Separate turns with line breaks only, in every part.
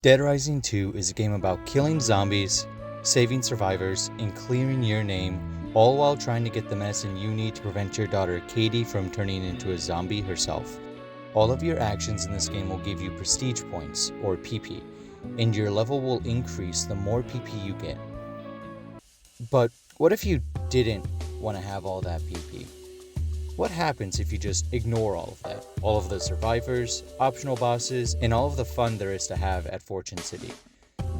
Dead Rising 2 is a game about killing zombies, saving survivors, and clearing your name, all while trying to get the medicine you need to prevent your daughter Katie from turning into a zombie herself. All of your actions in this game will give you prestige points, or PP, and your level will increase the more PP you get. But what if you didn't want to have all that PP? What happens if you just ignore all of that? All of the survivors, optional bosses, and all of the fun there is to have at Fortune City?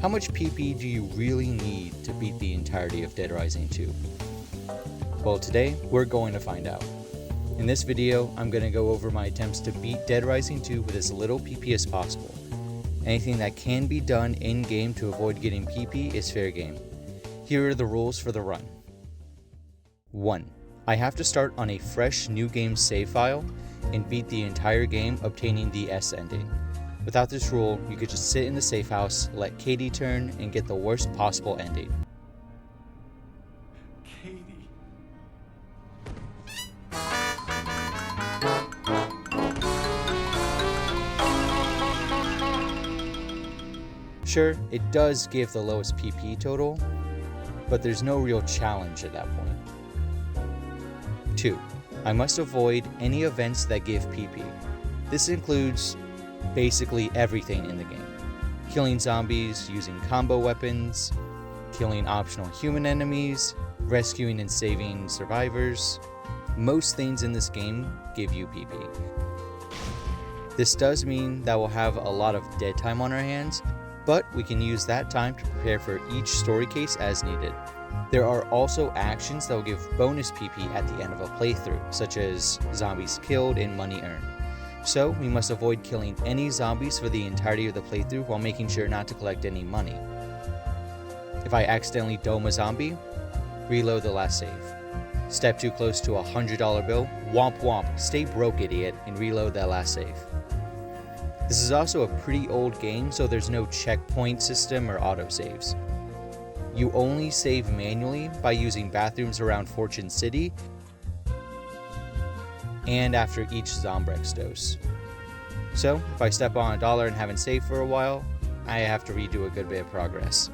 How much PP do you really need to beat the entirety of Dead Rising 2? Well, today, we're going to find out. In this video, I'm going to go over my attempts to beat Dead Rising 2 with as little PP as possible. Anything that can be done in-game to avoid getting PP is fair game. Here are the rules for the run. 1. I have to start on a fresh new game save file and beat the entire game obtaining the S ending. Without this rule, you could just sit in the safe house, let Katie turn, and get the worst possible ending.
Katie.
Sure, it does give the lowest PP total, but there's no real challenge at that point. 2. I must avoid any events that give PP. This includes basically everything in the game. Killing zombies using combo weapons, killing optional human enemies, rescuing and saving survivors. Most things in this game give you PP. This does mean that we'll have a lot of dead time on our hands, but we can use that time to prepare for each story case as needed. There are also actions that will give bonus PP at the end of a playthrough, such as zombies killed and money earned. So we must avoid killing any zombies for the entirety of the playthrough while making sure not to collect any money. If I accidentally dome a zombie, reload the last save. Step too close to a $100 bill, womp womp, stay broke idiot, and reload that last save. This is also a pretty old game, so there's no checkpoint system or autosaves. You only save manually by using bathrooms around Fortune City and after each Zombrex dose. So, if I step on $1 and haven't saved for a while, I have to redo a good bit of progress.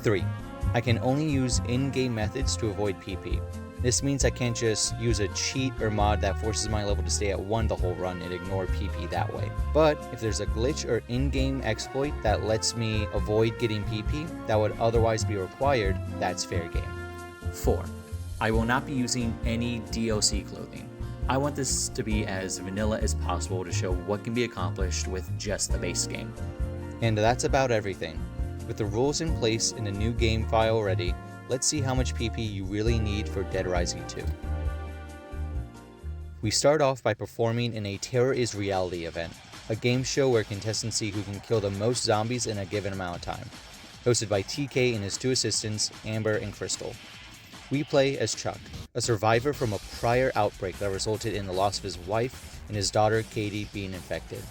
3. I can only use in-game methods to avoid PP. This means I can't just use a cheat or mod that forces my level to stay at 1 the whole run and ignore PP that way. But if there's a glitch or in-game exploit that lets me avoid getting PP that would otherwise be required, that's fair game. 4. I will not be using any DLC clothing. I want this to be as vanilla as possible to show what can be accomplished with just the base game. And that's about everything. With the rules in place and a new game file ready, let's see how much PP you really need for Dead Rising 2. We start off by performing in a Terror is Reality event, a game show where contestants see who can kill the most zombies in a given amount of time, hosted by TK and his 2 assistants, Amber and Crystal. We play as Chuck, a survivor from a prior outbreak that resulted in the loss of his wife and his daughter Katie being infected.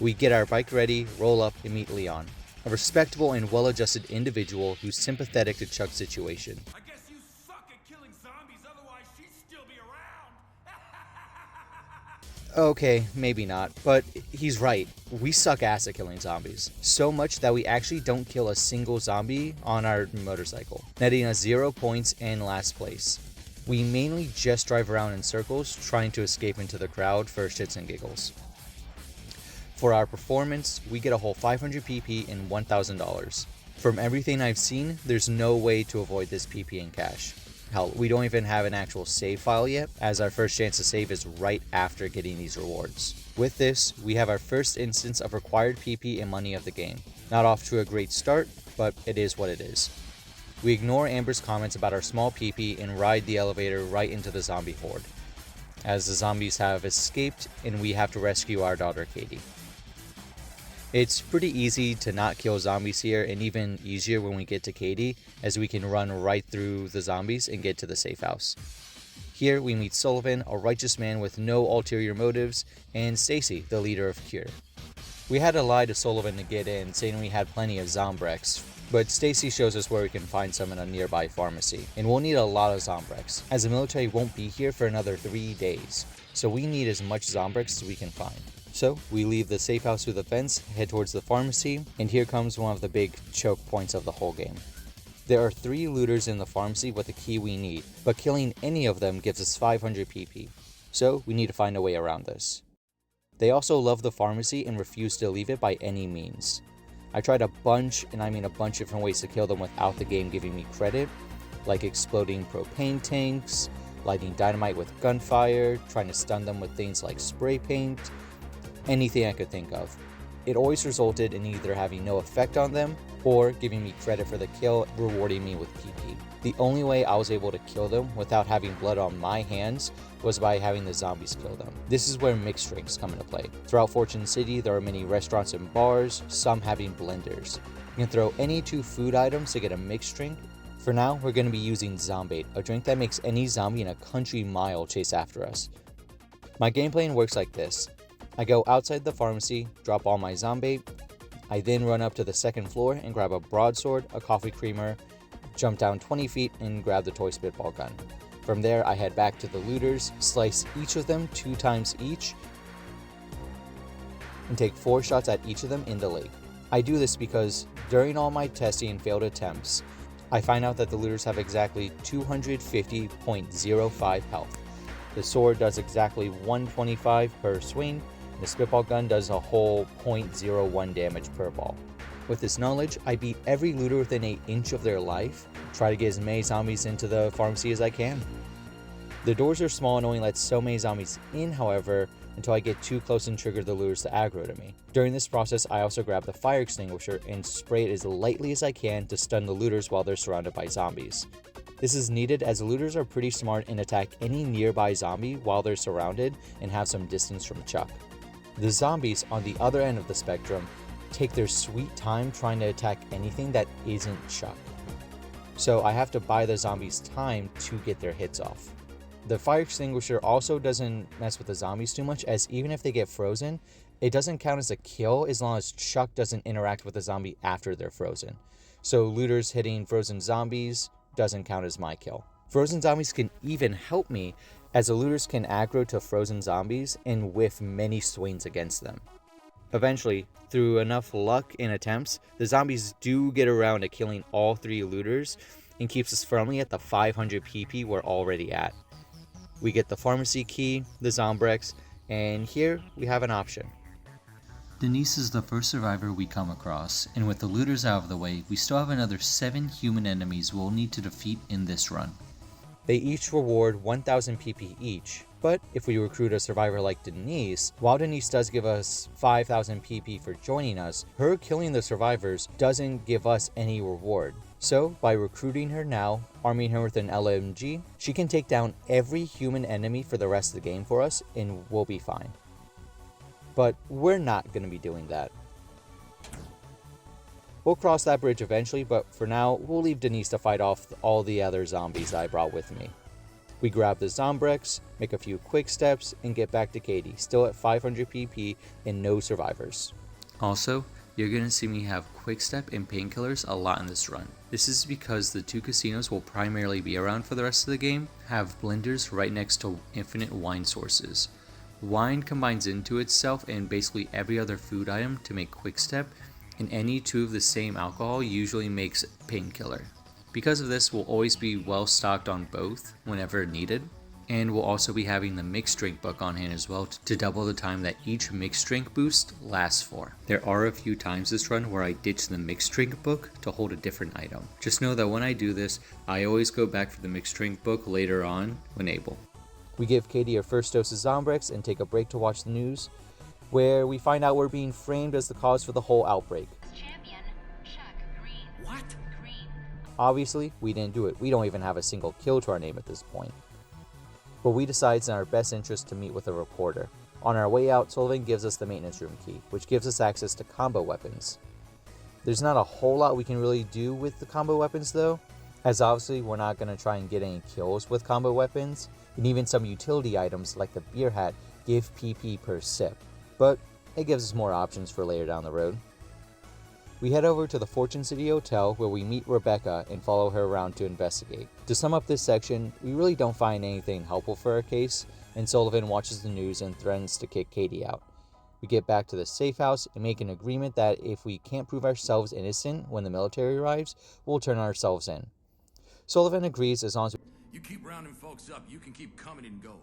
We get our bike ready, roll up, and meet Leon, a respectable and well-adjusted individual who's sympathetic to Chuck's situation.
I guess you suck at killing zombies, otherwise she'd still be around.
Okay, maybe not, but he's right. We suck ass at killing zombies. So much that we actually don't kill a single zombie on our motorcycle, netting us 0 points and last place. We mainly just drive around in circles, trying to escape into the crowd for shits and giggles. For our performance, we get a whole 500 PP and $1,000. From everything I've seen, there's no way to avoid this PP in cash. Hell, we don't even have an actual save file yet, as our first chance to save is right after getting these rewards. With this, we have our first instance of required PP and money of the game. Not off to a great start, but it is what it is. We ignore Amber's comments about our small PP and ride the elevator right into the zombie horde, as the zombies have escaped and we have to rescue our daughter Katie. It's pretty easy to not kill zombies here, and even easier when we get to Katie, as we can run right through the zombies and get to the safe house. Here we meet Sullivan, a righteous man with no ulterior motives, and Stacy, the leader of Cure. We had to lie to Sullivan to get in, saying we had plenty of Zombrex, but Stacy shows us where we can find some in a nearby pharmacy, and we'll need a lot of Zombrex, as the military won't be here for another 3 days, so we need as much Zombrex as we can find. So we leave the safe house through the fence, head towards the pharmacy, and here comes one of the big choke points of the whole game. There are 3 looters in the pharmacy with the key we need, but killing any of them gives us 500 PP, so we need to find a way around this. They also love the pharmacy and refuse to leave it by any means. I tried a bunch, and I mean a bunch of different ways to kill them without the game giving me credit, like exploding propane tanks, lighting dynamite with gunfire, trying to stun them with things like spray paint, anything I could think of. It always resulted in either having no effect on them or giving me credit for the kill, rewarding me with PP. The only way I was able to kill them without having blood on my hands was by having the zombies kill them. This is where mixed drinks come into play. Throughout Fortune City, there are many restaurants and bars, some having blenders. You can throw any 2 food items to get a mixed drink. For now, we're going to be using Zombait, a drink that makes any zombie in a country mile chase after us. My game plan works like this. I go outside the pharmacy, drop all my Zombait. I then run up to the 2nd floor and grab a broadsword, a coffee creamer, jump down 20 feet and grab the toy spitball gun. From there, I head back to the looters, slice each of them 2 times each, and take 4 shots at each of them in the leg. I do this because during all my testing and failed attempts, I find out that the looters have exactly 250.05 health. The sword does exactly 125 per swing, and the spitball gun does a whole 0.01 damage per ball. With this knowledge, I beat every looter within an inch of their life, try to get as many zombies into the pharmacy as I can. The doors are small and only let so many zombies in, however, until I get too close and trigger the looters to aggro to me. During this process, I also grab the fire extinguisher and spray it as lightly as I can to stun the looters while they're surrounded by zombies. This is needed as the looters are pretty smart and attack any nearby zombie while they're surrounded and have some distance from Chuck. The zombies on the other end of the spectrum take their sweet time trying to attack anything that isn't Chuck. So I have to buy the zombies time to get their hits off. The fire extinguisher also doesn't mess with the zombies too much, as even if they get frozen, it doesn't count as a kill as long as Chuck doesn't interact with the zombie after they're frozen. So looters hitting frozen zombies doesn't count as my kill. Frozen zombies can even help me, as the looters can aggro to frozen zombies and whiff many swings against them. Eventually, through enough luck and attempts, the zombies do get around to killing all 3 looters and keeps us firmly at the 500 PP we're already at. We get the pharmacy key, the Zombrex, and here we have an option. Denise is the first survivor we come across, and with the looters out of the way, we still have another 7 human enemies we'll need to defeat in this run. They each reward 1000 PP each, but if we recruit a survivor like Denise, while Denise does give us 5000 PP for joining us, her killing the survivors doesn't give us any reward. So, by recruiting her now, arming her with an LMG, she can take down every human enemy for the rest of the game for us, and we'll be fine. But we're not going to be doing that. We'll cross that bridge eventually, but for now, we'll leave Denise to fight off all the other zombies I brought with me. We grab the Zombrex, make a few quick steps, and get back to Katie, still at 500 PP and no survivors. Also, you're going to see me have quick step and painkillers a lot in this run. This is because the 2 casinos will primarily be around for the rest of the game, have blenders right next to infinite wine sources. Wine combines into itself and basically every other food item to make quick step, and any 2 of the same alcohol usually makes painkiller. Because of this, we'll always be well stocked on both whenever needed, and we'll also be having the mixed drink book on hand as well to double the time that each mixed drink boost lasts for. There are a few times this run where I ditch the mixed drink book to hold a different item. Just know that when I do this, I always go back for the mixed drink book later on when able. We give Katie her first dose of Zombrex and take a break to watch the news, where we find out we're being framed as the cause for the whole outbreak.
Champion, Chuck Green.
What?
Green.
Obviously, we didn't do it. We don't even have a single kill to our name at this point. But we decide it's in our best interest to meet with a reporter. On our way out, Sullivan gives us the maintenance room key, which gives us access to combo weapons. There's not a whole lot we can really do with the combo weapons though, as obviously we're not going to try and get any kills with combo weapons, and even some utility items like the beer hat give PP per sip, but it gives us more options for later down the road. We head over to the Fortune City Hotel where we meet Rebecca and follow her around to investigate. To sum up this section, we really don't find anything helpful for our case, and Sullivan watches the news and threatens to kick Katie out. We get back to the safe house and make an agreement that if we can't prove ourselves innocent when the military arrives, we'll turn ourselves in. Sullivan agrees as long as
You keep rounding folks up, you can keep coming and going.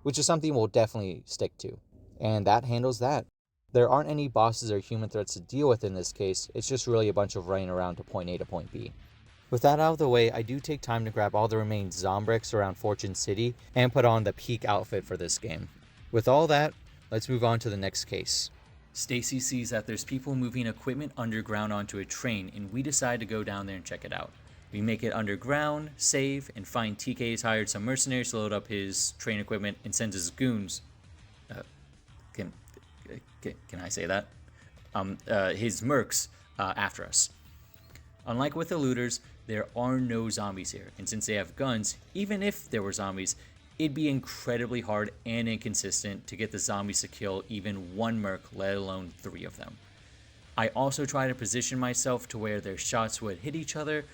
which is something we'll definitely stick to. And that handles that. There aren't any bosses or human threats to deal with in this case, it's just really a bunch of running around to point A to point B. With that out of the way, I do take time to grab all the remaining Zombrex around Fortune City and put on the peak outfit for this game. With all that, let's move on to the next case.
Stacy sees that there's people moving equipment underground onto a train, and we decide to go down there and check it out. We make it underground, save, and find TK's hired some mercenaries to load up his train equipment and sends his goons. Can I say that? His mercs after us. Unlike with the looters, there are no zombies here, and since they have guns, even if there were zombies, it'd be incredibly hard and inconsistent to get the zombies to kill even one merc, let alone 3 of them. I also try to position myself to where their shots would hit each other,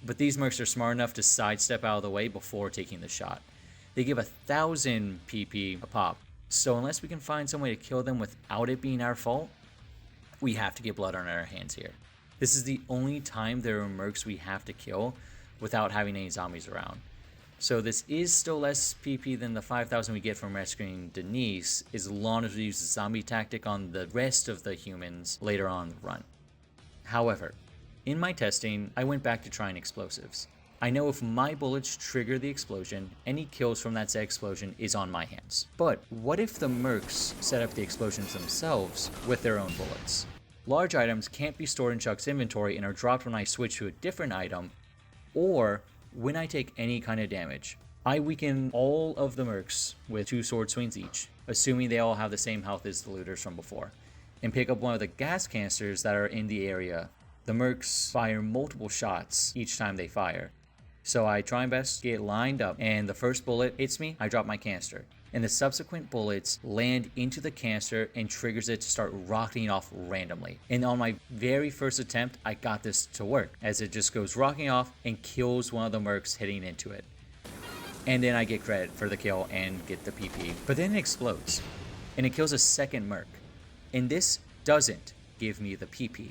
but these mercs are smart enough to sidestep out of the way before taking the shot. They give 1,000 PP a pop, so unless we can find some way to kill them without it being our fault, we have to get blood on our hands here. This is the only time there are mercs we have to kill without having any zombies around. So this is still less PP than the 5,000 we get from rescuing Denise, as long as we use the zombie tactic on the rest of the humans later on in the run. However, in my testing, I went back to trying explosives. I know if my bullets trigger the explosion, any kills from that said explosion is on my hands. But what if the mercs set up the explosions themselves with their own bullets? Large items can't be stored in Chuck's inventory and are dropped when I switch to a different item, or when I take any kind of damage. I weaken all of the mercs with 2 sword swings each, assuming they all have the same health as the looters from before, and pick up one of the gas canisters that are in the area. The mercs fire multiple shots each time they fire, so I try my best to get lined up, and the first bullet hits me, I drop my canister, and the subsequent bullets land into the canister and triggers it to start rocketing off randomly. And on my very first attempt, I got this to work, as it just goes rocking off and kills one of the mercs hitting into it. And then I get credit for the kill and get the PP. But then it explodes, and it kills a second merc. And this doesn't give me the PP.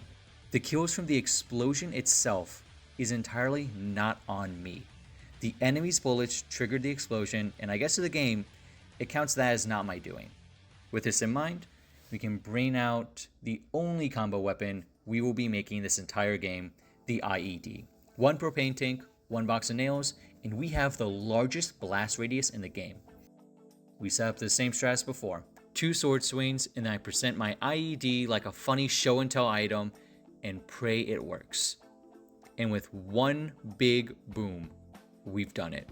The kills from the explosion itself is entirely not on me. The enemy's bullets triggered the explosion, and I guess to the game, it counts that as not my doing. With this in mind, we can bring out the only combo weapon we will be making this entire game, the IED. 1 propane tank, 1 box of nails, and we have the largest blast radius in the game. We set up the same strat as before. 2 sword swings, and then I present my IED like a funny show and tell item, and pray it works. And with 1 big boom, we've done it.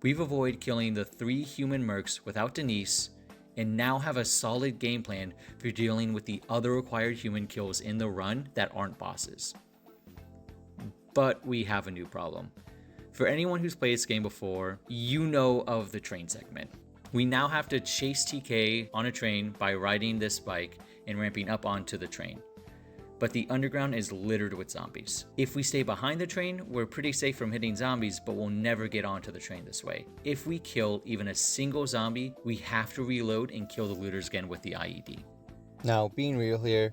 We've avoided killing the 3 human mercs without Denise, and now have a solid game plan for dealing with the other required human kills in the run that aren't bosses. But we have a new problem. For anyone who's played this game before, you know of the train segment. We now have to chase TK on a train by riding this bike and ramping up onto the train. But the underground is littered with zombies. If we stay behind the train, we're pretty safe from hitting zombies, but we'll never get onto the train this way. If we kill even a single zombie, we have to reload and kill the looters again with the IED.
Now, being real here,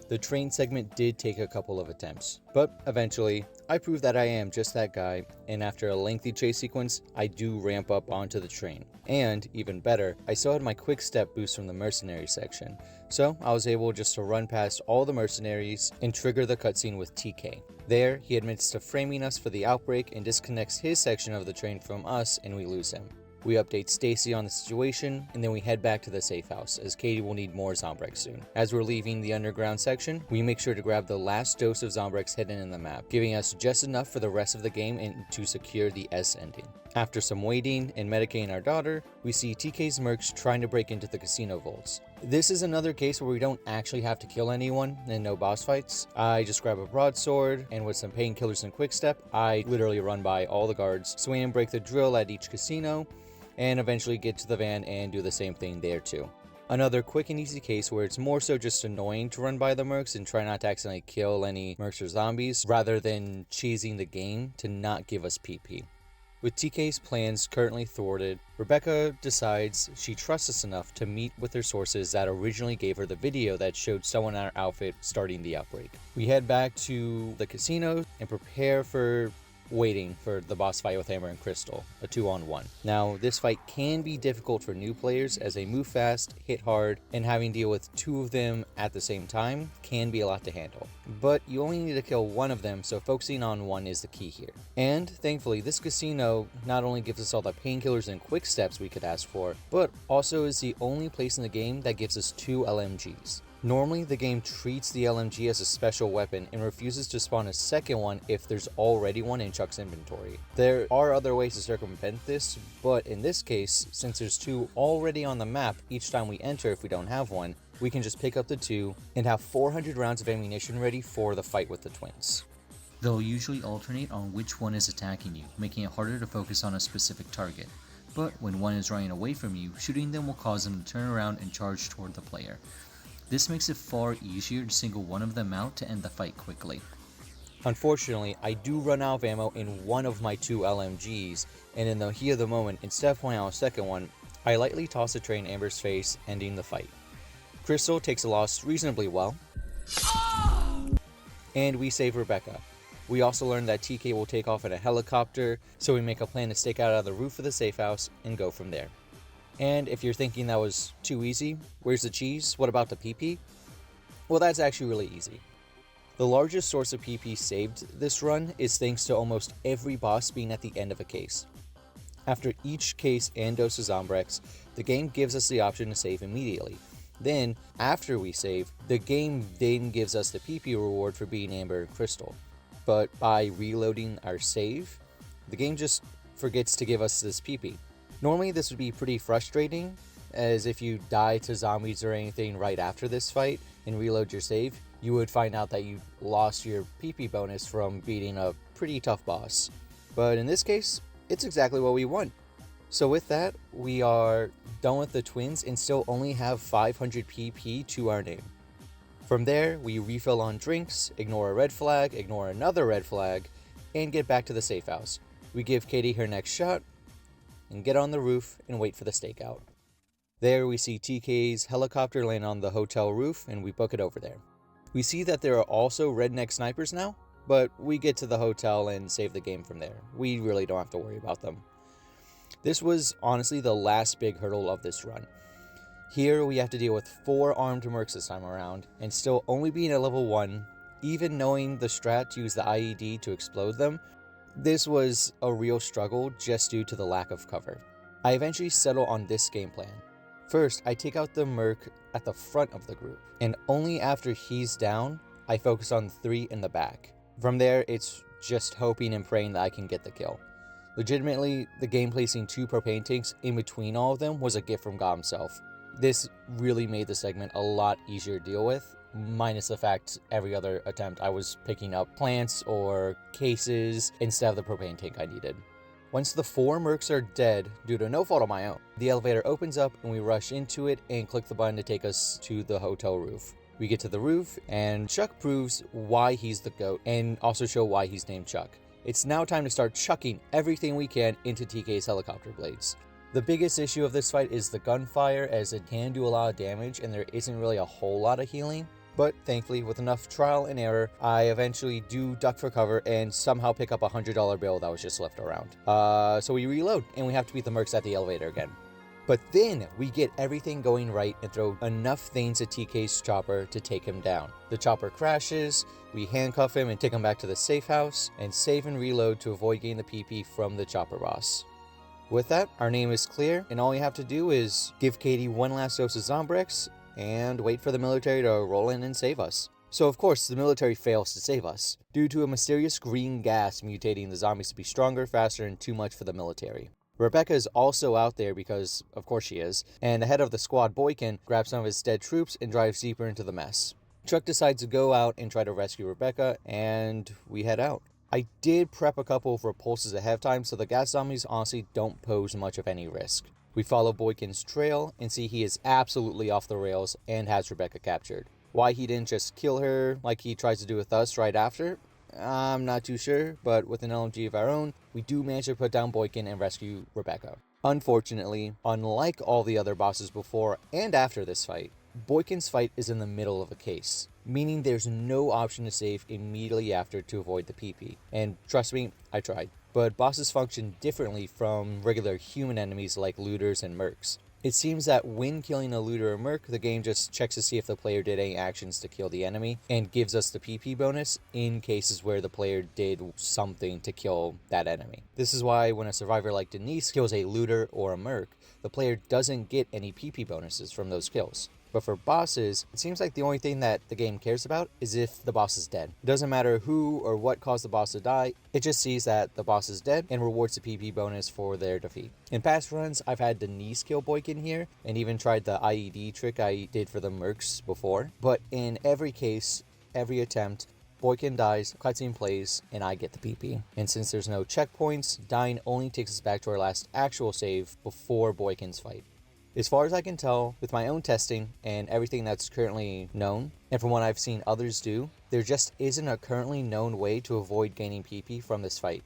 the train segment did take a couple of attempts, but eventually, I proved that I am just that guy, and after a lengthy chase sequence, I do ramp up onto the train. And, even better, I still had my quick step boost from the mercenary section, so I was able just to run past all the mercenaries and trigger the cutscene with TK. There, he admits to framing us for the outbreak and disconnects his section of the train from us, and we lose him. We update Stacy on the situation, and then we head back to the safe house, as Katie will need more Zombrex soon. As we're leaving the underground section, we make sure to grab the last dose of Zombrex hidden in the map, giving us just enough for the rest of the game and to secure the S ending. After some waiting and medicating our daughter, we see TK's mercs trying to break into the casino vaults. This is another case where we don't actually have to kill anyone and no boss fights. I just grab a broadsword, and with some painkillers and quick step, I literally run by all the guards, swing and break the drill at each casino, and eventually get to the van and do the same thing there too. Another quick and easy case where it's more so just annoying to run by the mercs and try not to accidentally kill any mercs or zombies rather than cheesing the game to not give us PP. With TK's plans currently thwarted, Rebecca decides she trusts us enough to meet with her sources that originally gave her the video that showed someone in our outfit starting the outbreak. We head back to the casino and prepare for waiting for the boss fight with Amber and Crystal, a 2-on-1. Now, this fight can be difficult for new players as they move fast, hit hard, and having to deal with two of them at the same time can be a lot to handle. But you only need to kill one of them, so focusing on one is the key here. And thankfully, this casino not only gives us all the painkillers and quick steps we could ask for, but also is the only place in the game that gives us 2 LMGs. Normally, the game treats the LMG as a special weapon and refuses to spawn a second one if there's already one in Chuck's inventory. There are other ways to circumvent this, but in this case, since there's 2 already on the map each time we enter if we don't have one, we can just pick up the 2 and have 400 rounds of ammunition ready for the fight with the twins.
They'll usually alternate on which one is attacking you, making it harder to focus on a specific target. But when one is running away from you, shooting them will cause them to turn around and charge toward the player. This makes it far easier to single one of them out to end the fight quickly.
Unfortunately, I do run out of ammo in one of my 2 LMGs, and in the heat of the moment, instead of pulling out a second one, I lightly toss a tray in Amber's face, ending the fight. Crystal takes a loss reasonably well, and we save Rebecca. We also learn that TK will take off in a helicopter, so we make a plan to stake out of the roof of the safe house and go from there. And if you're thinking that was too easy, where's the cheese? What about the PP? Well, that's actually really easy. The largest source of PP saved this run is thanks to almost every boss being at the end of a case. After each case and dose of Zombrex, the game gives us the option to save immediately. Then, after we save, the game then gives us the PP reward for beating Amber and Crystal. But by reloading our save, the game just forgets to give us this PP. Normally this would be pretty frustrating, as if you die to zombies or anything right after this fight and reload your save, you would find out that you lost your PP bonus from beating a pretty tough boss. But in this case, it's exactly what we want. So with that, we are done with the twins and still only have 500 PP to our name. From there, we refill on drinks, ignore a red flag, ignore another red flag, and get back to the safe house. We give Katie her next shot, and get on the roof and wait for the stakeout. There we see TK's helicopter land on the hotel roof and we book it over there. We see that there are also redneck snipers now, but we get to the hotel and save the game from there. We really don't have to worry about them. This was honestly the last big hurdle of this run. Here we have to deal with 4 armed mercs this time around, and still only being at level 1, even knowing the strat to use the IED to explode them. This was a real struggle just due to the lack of cover. I eventually settle on this game plan. First, I take out the merc at the front of the group, and only after he's down, I focus on 3 in the back. From there, it's just hoping and praying that I can get the kill. Legitimately, the game placing 2 propane tanks in between all of them was a gift from God himself. This really made the segment a lot easier to deal with, minus the fact every other attempt I was picking up plants or cases instead of the propane tank I needed. Once the 4 mercs are dead, due to no fault of my own, the elevator opens up and we rush into it and click the button to take us to the hotel roof. We get to the roof and Chuck proves why he's the GOAT and also show why he's named Chuck. It's now time to start chucking everything we can into TK's helicopter blades. The biggest issue of this fight is the gunfire, as it can do a lot of damage and there isn't really a whole lot of healing. But thankfully, with enough trial and error, I eventually do duck for cover and somehow pick up a $100 bill that was just left around. So we reload and we have to beat the mercs at the elevator again. But then we get everything going right and throw enough things at TK's chopper to take him down. The chopper crashes, we handcuff him and take him back to the safe house, and save and reload to avoid getting the PP from the chopper boss. With that, our name is clear, and all you have to do is give Katie one last dose of Zombrex and wait for the military to roll in and save us. So of course, the military fails to save us, due to a mysterious green gas mutating the zombies to be stronger, faster, and too much for the military. Rebecca is also out there because, of course she is, and the head of the squad, Boykin, grabs some of his dead troops and drives deeper into the mess. Chuck decides to go out and try to rescue Rebecca, and we head out. I did prep a couple of repulses ahead of time, so the gas zombies honestly don't pose much of any risk. We follow Boykin's trail and see he is absolutely off the rails and has Rebecca captured. Why he didn't just kill her like he tries to do with us right after, I'm not too sure, but with an LMG of our own, we do manage to put down Boykin and rescue Rebecca. Unfortunately, unlike all the other bosses before and after this fight, Boykin's fight is in the middle of a case, meaning there's no option to save immediately after to avoid the PP. And trust me, I tried. But bosses function differently from regular human enemies like looters and mercs. It seems that when killing a looter or merc, the game just checks to see if the player did any actions to kill the enemy and gives us the PP bonus in cases where the player did something to kill that enemy. This is why when a survivor like Denise kills a looter or a merc, the player doesn't get any PP bonuses from those kills. But for bosses, it seems like the only thing that the game cares about is if the boss is dead. It doesn't matter who or what caused the boss to die, it just sees that the boss is dead and rewards the PP bonus for their defeat. In past runs, I've had Denise kill Boykin here, and even tried the IED trick I did for the mercs before. But in every case, every attempt, Boykin dies, cutscene plays, and I get the PP. And since there's no checkpoints, dying only takes us back to our last actual save before Boykin's fight. As far as I can tell, with my own testing and everything that's currently known, and from what I've seen others do, there just isn't a currently known way to avoid gaining PP from this fight.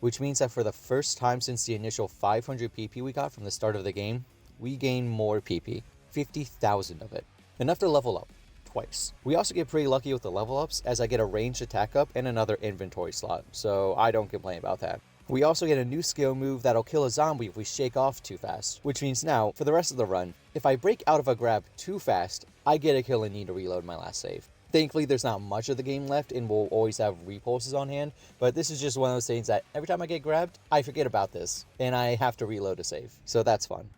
Which means that for the first time since the initial 500 PP we got from the start of the game, we gain more PP. 50,000 of it. Enough to level up. Twice. We also get pretty lucky with the level ups, as I get a ranged attack up and another inventory slot, so I don't complain about that. We also get a new skill move that'll kill a zombie if we shake off too fast, which means now, for the rest of the run, if I break out of a grab too fast, I get a kill and need to reload my last save. Thankfully, there's not much of the game left and we'll always have repulses on hand, but this is just one of those things that every time I get grabbed, I forget about this, and I have to reload a save, so that's fun.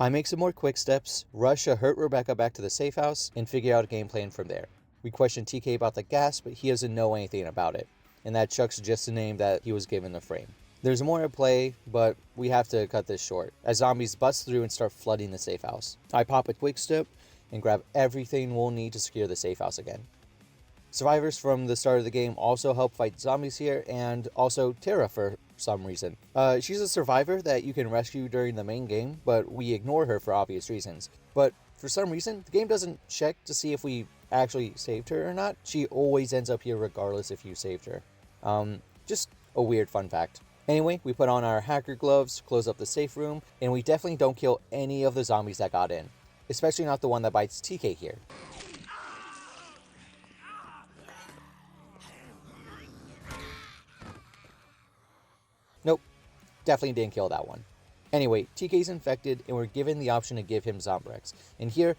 I make some more quick steps, rush a hurt Rebecca back to the safe house, and figure out a game plan from there. We question TK about the gas, but he doesn't know anything about it, and that Chuck's just a name that he was given the frame. There's more at play, but we have to cut this short, as zombies bust through and start flooding the safe house. I pop a quick step and grab everything we'll need to secure the safe house again. Survivors from the start of the game also help fight zombies here, and also Tara for some reason. She's a survivor that you can rescue during the main game, but we ignore her for obvious reasons. But for some reason, the game doesn't check to see if we actually saved her or not. She always ends up here regardless if you saved her. Just a weird fun fact. Anyway, we put on our hacker gloves, close up the safe room, and we definitely don't kill any of the zombies that got in. Especially not the one that bites TK here. Nope, definitely didn't kill that one. Anyway, TK's infected and we're given the option to give him Zombrex. And here,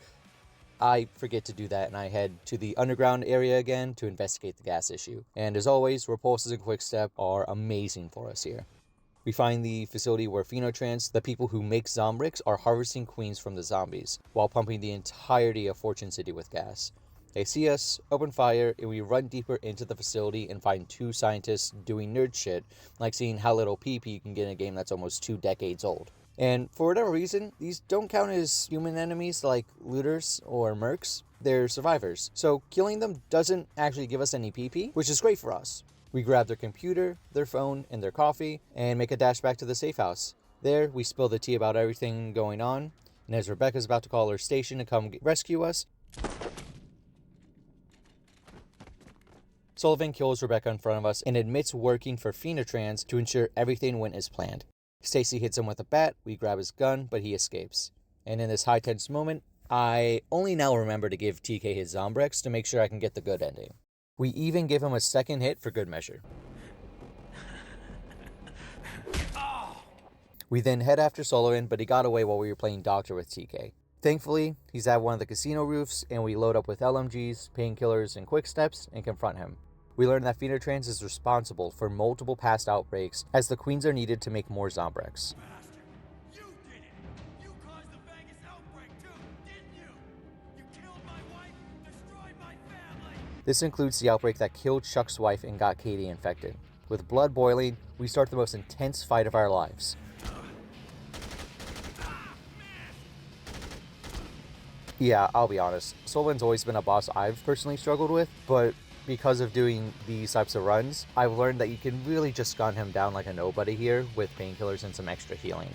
I forget to do that and I head to the underground area again to investigate the gas issue. And as always, repulses and quickstep are amazing for us here. We find the facility where Phenotrans, the people who make Zombrex, are harvesting queens from the zombies, while pumping the entirety of Fortune City with gas. They see us, open fire, and we run deeper into the facility and find two scientists doing nerd shit, like seeing how little PP you can get in a game that's almost 2 decades old. And for whatever reason, these don't count as human enemies like looters or mercs. They're survivors. So killing them doesn't actually give us any PP, which is great for us. We grab their computer, their phone, and their coffee, and make a dash back to the safe house. There, we spill the tea about everything going on, and as Rebecca's about to call her station to come rescue us, Sullivan kills Rebecca in front of us and admits working for Phenotrans to ensure everything went as planned. Stacy hits him with a bat, we grab his gun, but he escapes. And in this high-tense moment, I only now remember to give TK his Zombrex to make sure I can get the good ending. We even give him a second hit for good measure. We then head after Sullivan, but he got away while we were playing doctor with TK. Thankfully, he's at one of the casino roofs, and we load up with LMGs, painkillers, and quick steps, and confront him. We learn that Phenotrans is responsible for multiple past outbreaks, as the queens are needed to make more Zombrex.
Bastard! You did it! You caused the Vegas outbreak too, didn't you? You killed my wife, destroyed my family!
This includes the outbreak that killed Chuck's wife and got Katie infected. With blood boiling, we start the most intense fight of our lives. Yeah, I'll be honest, Sullivan's always been a boss I've personally struggled with, but because of doing these types of runs, I've learned that you can really just gun him down like a nobody here with painkillers and some extra healing.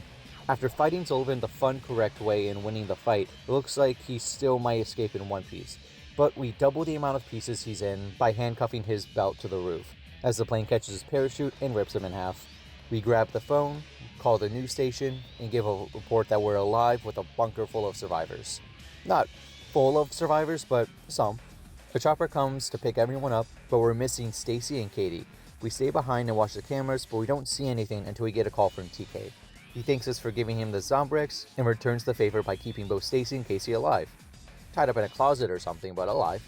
After fighting Sullivan the fun, correct way and winning the fight, it looks like he still might escape in one piece, but we double the amount of pieces he's in by handcuffing his belt to the roof. as the plane catches his parachute and rips him in half. We grab the phone, call the news station, and give a report that we're alive with a bunker full of survivors. Not full of survivors, but some. A chopper comes to pick everyone up, but we're missing Stacy and Katie. We stay behind and watch the cameras, but we don't see anything until we get a call from TK. He thanks us for giving him the Zombrex and returns the favor by keeping both Stacy and Casey alive. Tied up in a closet or something, but alive.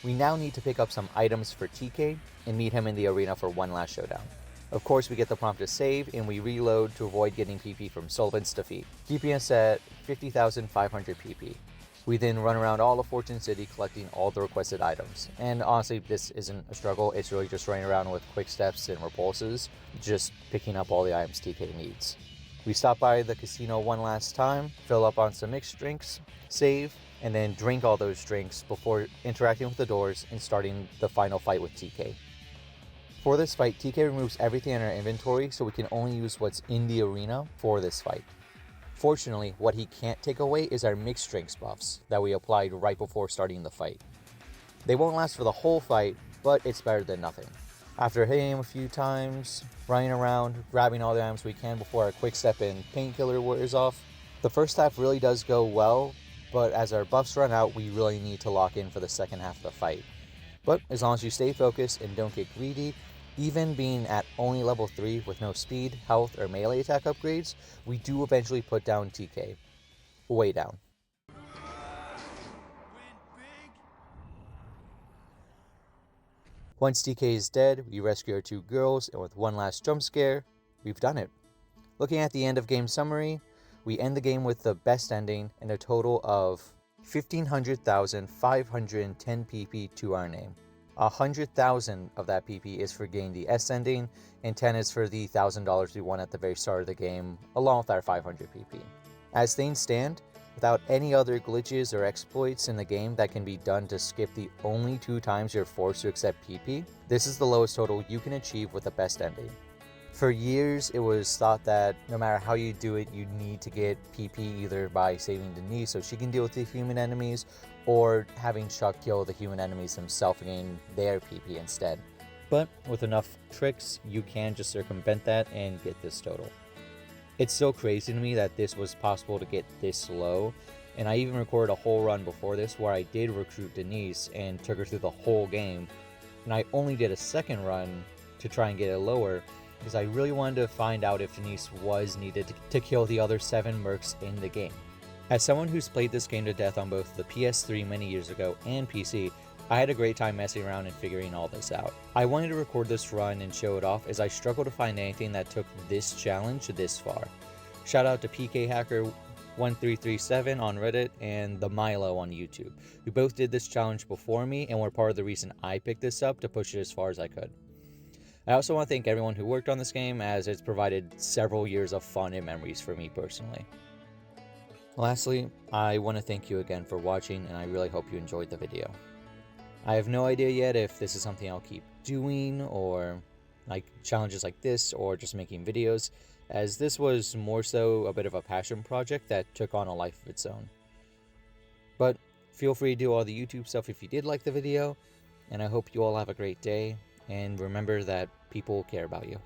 We now need to pick up some items for TK and meet him in the arena for one last showdown. Of course, we get the prompt to save and we reload to avoid getting PP from Sullivan's defeat, keeping us at 50,500 PP. We then run around all of Fortune City collecting all the requested items. And honestly, this isn't a struggle, it's really just running around with quick steps and repulses, just picking up all the items TK needs. We stop by the casino one last time, fill up on some mixed drinks, save, and then drink all those drinks before interacting with the doors and starting the final fight with TK. For this fight, TK removes everything in our inventory so we can only use what's in the arena for this fight. Fortunately, what he can't take away is our mixed drinks buffs that we applied right before starting the fight. They won't last for the whole fight, but it's better than nothing. After hitting him a few times, running around, grabbing all the items we can before our quick step and painkiller wears off, the first half really does go well, but as our buffs run out, we really need to lock in for the second half of the fight. But as long as you stay focused and don't get greedy, even being at only level 3 with no speed, health, or melee attack upgrades, we do eventually put down TK. Way down.
Win big.
Once TK is dead, we rescue our 2 girls, and with one last jump scare, we've done it. Looking at the end of game summary, we end the game with the best ending and a total of 1,510 PP to our name. 100,000 of that PP is for getting the S ending, and 10 is for the $1,000 we won at the very start of the game, along with our 500 PP. As things stand, without any other glitches or exploits in the game that can be done to skip the only 2 times you're forced to accept PP, this is the lowest total you can achieve with the best ending. For years, it was thought that no matter how you do it, you need to get PP either by saving Denise so she can deal with the human enemies, or having Chuck kill the human enemies himself and gain their PP instead. But with enough tricks, you can just circumvent that and get this total. It's still crazy to me that this was possible to get this low, and I even recorded a whole run before this where I did recruit Denise and took her through the whole game, and I only did a second run to try and get it lower, because I really wanted to find out if Denise was needed to kill the other 7 mercs in the game. As someone who's played this game to death on both the PS3 many years ago and PC, I had a great time messing around and figuring all this out. I wanted to record this run and show it off as I struggle to find anything that took this challenge this far. Shout out to PKHacker1337 on Reddit and the Milo on YouTube, who both did this challenge before me and were part of the reason I picked this up to push it as far as I could. I also want to thank everyone who worked on this game, as it's provided several years of fun and memories for me personally. Lastly, I want to thank you again for watching, and I really hope you enjoyed the video. I have no idea yet if this is something I'll keep doing, or like challenges like this, or just making videos, as this was more so a bit of a passion project that took on a life of its own. But feel free to do all the YouTube stuff if you did like the video, and I hope you all have a great day. And remember that people care about you.